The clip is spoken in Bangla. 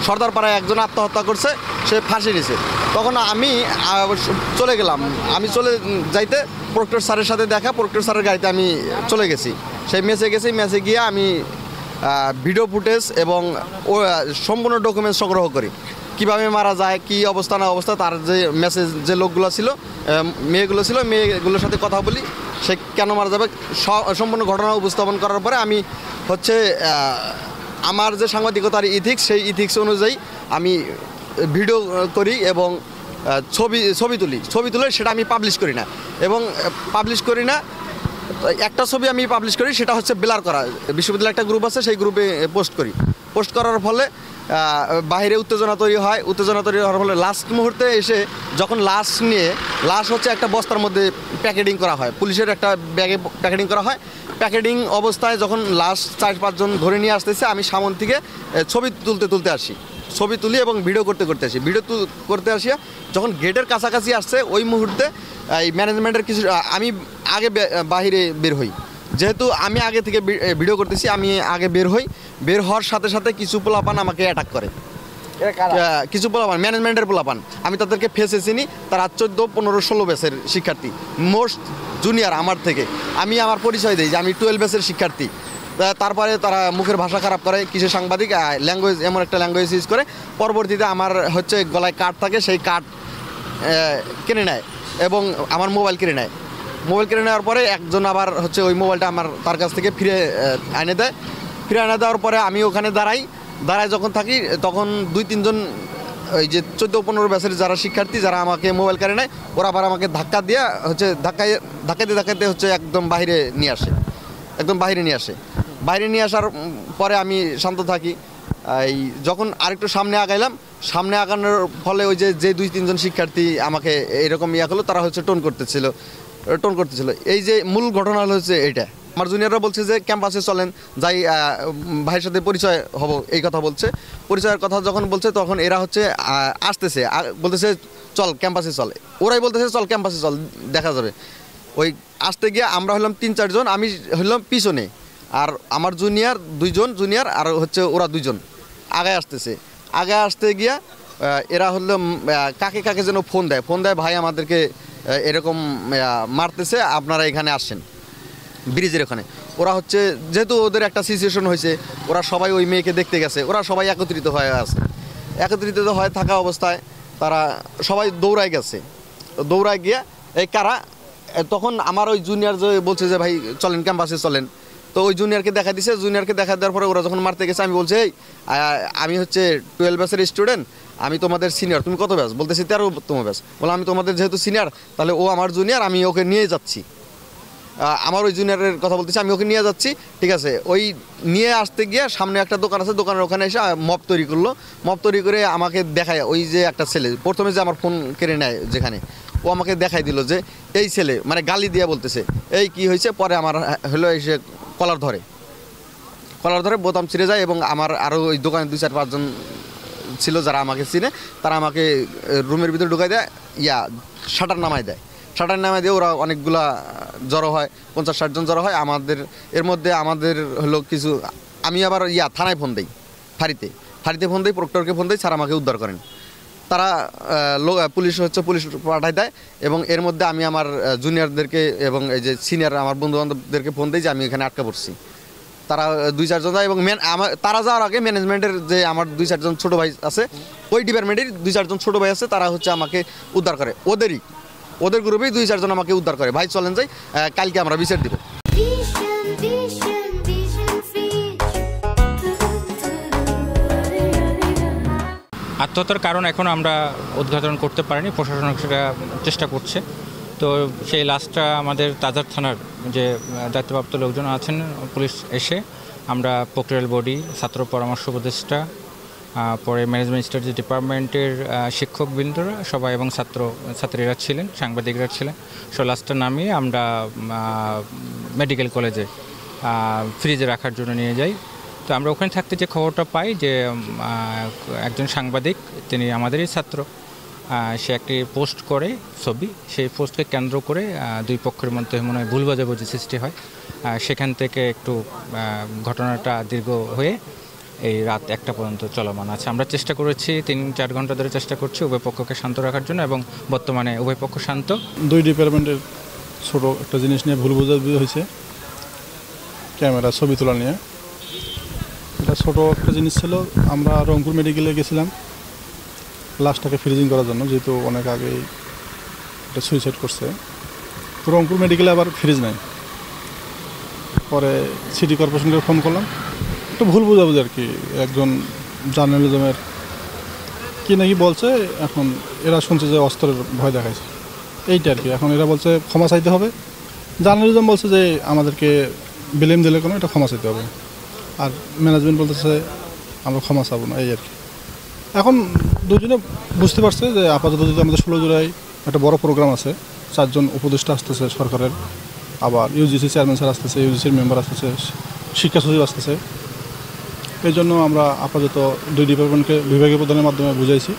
সর্দারপাড়ায় একজন আত্মহত্যা করছে, সে ফাঁসি নিছে। তখন আমি চলে গেলাম, আমি চলে যাইতে প্রক্টর স্যারের সাথে দেখা, প্রক্টর স্যারের গাড়িতে আমি চলে গেছি, সেই মেসে গেছি। মেসে গিয়ে আমি ভিডিও ফুটেজ এবং সম্পূর্ণ ডকুমেন্টস সংগ্রহ করি, কীভাবে মারা যায়, কী অবস্থা না অবস্থা, তার যে মেসেজ যে লোকগুলো ছিল, মেয়েগুলো ছিল, মেয়েগুলোর সাথে কথা বলি, সে কেন মারা যাবে, সম্পূর্ণ ঘটনা উপস্থাপন করার পরে আমি হচ্ছে আমার যে সাংবাদিকতার ইথিক্স, সেই ইথিক্স অনুযায়ী আমি ভিডিও করি এবং ছবি তুলে সেটা আমি পাবলিশ করি না। এবং পাবলিশ করি না, একটা ছবি আমি পাবলিশ করি, সেটা হচ্ছে ব্লার করা। বিশ্ববিদ্যালয়ের একটা গ্রুপ আছে, সেই গ্রুপে পোস্ট করি। পোস্ট করার ফলে বাইরে উত্তেজনা তৈরি হয়। উত্তেজনা তৈরি হওয়ার ফলে লাস্ট মুহূর্তে এসে যখন লাশ হচ্ছে একটা বস্তার মধ্যে প্যাকেটিং করা হয়, পুলিশের একটা ব্যাগে প্যাকেটিং করা হয়। প্যাকেটিং অবস্থায় যখন লাশ 4-5 জন ধরে নিয়ে আসতেছে, আমি সামন থেকে ছবি তুলতে আসি, ছবি তুলি এবং ভিডিও করতে আসি। ভিডিও করতে আসিয়া যখন গেটের কাছাকাছি আসছে, ওই মুহূর্তে এই ম্যানেজমেন্টের কিছু, আমি আগে বাহিরে বের হই, যেহেতু আমি আগে থেকে ভিডিও করতেছি, আমি আগে বের হওয়ার সাথে সাথে কিছু পোলাপান আমাকে অ্যাটাক করে। কিছু পোলাপান ম্যানেজমেন্টের পোলাপান, আমি তাদেরকে ফেসে চিনি, তারা 14, 15, 16 ব্যাচের শিক্ষার্থী, মোস্ট জুনিয়র আমার থেকে। আমি আমার পরিচয় দিই যে আমি 12 ব্যাচের শিক্ষার্থী। তারপরে তারা মুখের ভাষা খারাপ করে, কিছু সাংবাদিক ল্যাঙ্গুয়েজ, এমন একটা ল্যাঙ্গুয়েজ ইউজ করে। পরবর্তীতে আমার হচ্ছে গলায় কার্ড থাকে, সেই কার্ড কিনে নেয় এবং আমার মোবাইল কিনে নেয়। মোবাইল কিনে নেওয়ার পরে একজন আবার হচ্ছে ওই মোবাইলটা তার কাছ থেকে ফিরে এনে দেয়। ফিরে এনে দেওয়ার পরে আমি ওখানে দাঁড়াই যখন থাকি, তখন 2-3 জন ওই যে 14-15 ব্যাচের যারা শিক্ষার্থী, যারা আমাকে মোবাইল কেড়ে নেয়, ওরা আবার আমাকে ধাক্কা দিয়ে হচ্ছে ধাক্কাতে হচ্ছে একদম বাইরে নিয়ে আসে। বাইরে নিয়ে আসার পরে আমি শান্ত থাকি। এই যখন আরেকটু সামনে আগানোর ফলে ওই যে 2-3 জন শিক্ষার্থী আমাকে এরকম হলো, তারা হচ্ছে টোন করতেছিল। এই যে মূল ঘটনা হচ্ছে এইটা। আমার জুনিয়ররা বলছে যে ক্যাম্পাসে চলেন, যাই ভাইয়ের সাথে পরিচয় হব, এই কথা বলছে। পরিচয়ের কথা যখন বলছে, তখন এরা হচ্ছে আসতেছে, বলতেছে চল ক্যাম্পাসে চল। ওরাই বলতেছে চল ক্যাম্পাসে চল, দেখা যাবে। ওই আসতে গিয়ে আমরা হলাম 3-4 জন, আমি হলাম পিছনে, আর আমার জুনিয়র 2 জন জুনিয়র, আর হচ্ছে ওরা 2 জন আগে আসতে গিয়া এরা হলো কাকে যেন ফোন দেয়, ভাই আমাদেরকে এরকম মারতেছে, আপনারা এখানে আসেন ব্রিজের ওখানে। ওরা হচ্ছে, যেহেতু ওদের একটা সিচুয়েশন হয়েছে, ওরা সবাই ওই মেয়েকে দেখতে গেছে, ওরা সবাই একত্রিত হয়ে থাকা অবস্থায় তারা সবাই দৌড়ায় গিয়া এই কারা, তখন আমার ওই জুনিয়র যে বলছে যে ভাই চলেন ক্যাম্পাসে চলেন, তো ওই জুনিয়রকে দেখা দেওয়ার পরে ওরা যখন মারতে গেছে, আমি বলছি এই আমি হচ্ছে 12 ব্যাচের স্টুডেন্ট, আমি তোমাদের সিনিয়র। তুমি কত ব্যাচ? বলতেছি 13তম ব্যাচ। বলে আমি তোমাদের যেহেতু সিনিয়র, তাহলে ও আমার জুনিয়র, আমি ওকে নিয়ে যাচ্ছি। আমার ওই জুনিয়রের কথা বলতেছি, আমি ওকে নিয়ে যাচ্ছি, ঠিক আছে। ওই নিয়ে আসতে গিয়ে সামনে একটা দোকান আছে, দোকানের ওখানে এসে মপ তৈরি করে আমাকে দেখায় ওই যে একটা ছেলে, প্রথমে যে আমার ফোন কেড়ে নেয় যেখানে, ও আমাকে দেখাই দিল যে এই ছেলে, মানে গালি দিয়ে বলতেছে এই কি হয়েছে। পরে আমার হলো এসে কলার ধরে বোতাম ছিঁড়ে যায়, এবং আমার আরও ওই দোকানে 2-4-5 জন ছিল যারা আমাকে চিনে, তারা আমাকে রুমের ভিতরে ঢুকাই দেয়, শাটার নামাই দিয়ে ওরা অনেকগুলা জড়ো হয়, 50-60 জন জড়ো হয় আমাদের। এর মধ্যে আমাদের হলো কিছু, আমি আবার থানায় ফোন দিই, ফাঁড়িতে ফোন দিই, প্রক্টরকে ফোন দিই, স্যার আমাকে উদ্ধার করেন। তারা পুলিশ পাঠায় দেয়, এবং এর মধ্যে আমি আমার জুনিয়রদেরকে এবং এই যে সিনিয়র আমার বন্ধুবান্ধবদেরকে ফোন দিই যে আমি এখানে আটকা পড়ছি। তারা 2-4 জন যায়, এবং তারা যাওয়ার আগে ম্যানেজমেন্টের যে আমার 2-4 জন ছোটো ভাই আছে, ওই ডিপার্টমেন্টের 2-4 জন ছোটো ভাই আছে, তারা হচ্ছে আমাকে উদ্ধার করে। ওদের গ্রুপেই 2-4 জন আমাকে উদ্ধার করে, ভাই চলেন যাই, কালকে আমরা বিচার দিব। আত্মহত্যার কারণ এখন আমরা উদ্ঘাটন করতে পারিনি, প্রশাসন সেটা চেষ্টা করছে। তো সেই লাশটা আমাদের তাজার থানার যে দায়িত্বপ্রাপ্ত লোকজন আছেন, পুলিশ এসে আমরা প্রক্টোরিয়াল বডি, ছাত্র পরামর্শ উপদেষ্টা, পরে ম্যানেজমেন্ট স্টাডিজ ডিপার্টমেন্টের শিক্ষকবৃন্দরা সবাই এবং ছাত্রীরা ছিলেন, সাংবাদিকরা ছিলেন, সো লাশটা নামিয়ে আমরা মেডিকেল কলেজে ফ্রিজে রাখার জন্য নিয়ে যাই। তো আমরা ওখানে থাকতে যে খবরটা পাই যে একজন সাংবাদিক, তিনি আমাদেরই ছাত্র, সে একটি পোস্ট করে ছবি, সেই পোস্টকে কেন্দ্র করে 2 পক্ষের মধ্যে মনে হয় ভুল বোঝাবুঝি সৃষ্টি হয়। সেখান থেকে একটু ঘটনাটা দীর্ঘ হয়ে এই রাত 1টা পর্যন্ত চলমান আছে। আমরা চেষ্টা করেছি 3-4 ঘন্টা ধরে চেষ্টা করছি উভয় পক্ষকে শান্ত রাখার জন্য, এবং বর্তমানে উভয় পক্ষ শান্ত। দুই ডিপার্টমেন্টের ছোট একটা জিনিস নিয়ে ভুল বোঝাবুঝি হয়েছে, ক্যামেরা ছবি তোলা নিয়ে। এটা ছোট একটা জিনিস ছিল। আমরা রংপুর মেডিকেলে গেছিলাম লাশটাকে ফ্রিজিং করার জন্য, যেহেতু অনেক আগেই এটা সুইসাইড করছে। তো রংপুর মেডিকেলে আবার ফ্রিজ নাই। পরে সিটি কর্পোরেশনকে ফোন করলাম, একটু ভুল বোঝাবুঝি আর কি, একজন জার্নালিজমের কি নাকি বলছে, এখন এরা শুনছে যে অস্ত্রের ভয় দেখাইছে, এইটা আর কি। এখন এরা বলছে ক্ষমা চাইতে হবে, জার্নালিজম বলছে যে আমাদেরকে ব্লেম দিলে কোনো এটা ক্ষমা চাইতে হবে, আর ম্যানেজমেন্ট বলতেছে আমরা ক্ষমা চাবো না, এই আর কি। এখন দুজনে বুঝতে পারছে যে আপাতত যদি আমাদের 16 জুলাই একটা বড় প্রোগ্রাম আছে, 4 জন উপদেষ্টা আসতেছে সরকারের, আবার ইউজিসি চেয়ারম্যান স্যার আসতেছে, ইউজিসির মেম্বার আসতেছে, শিক্ষা সচিব আসতেছে। এই জন্য আমরা আপাতত দুই ডিপার্টমেন্টকে বিভাগীয় প্রধানের মাধ্যমে বুঝাইছি